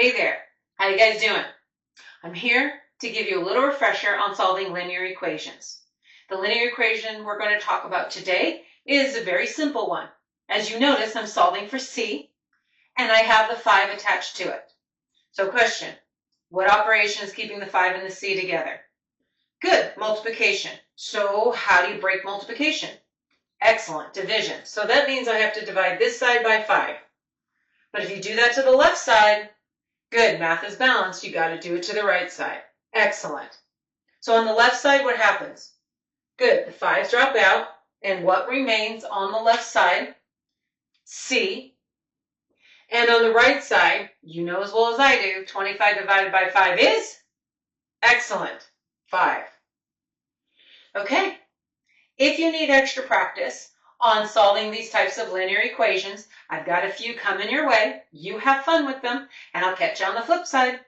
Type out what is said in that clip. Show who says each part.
Speaker 1: Hey there, how you guys doing? I'm here to give you a little refresher on solving linear equations. The linear equation we're going to talk about today is a very simple one. As you notice, I'm solving for c, and I have the 5 attached to it. So question, what operation is keeping the 5 and the c together? Good, multiplication. So how do you break multiplication? Excellent, division. So that means I have to divide this side by 5. But if you do that to the left side, good, math is balanced. You got to do it to the right side. Excellent. So on the left side, what happens? Good, the 5's drop out, and what remains on the left side? C. And on the right side, you know as well as I do, 25 divided by 5 is? Excellent, 5. Okay, if you need extra practice on solving these types of linear equations, I've got a few coming your way. You have fun with them, and I'll catch you on the flip side.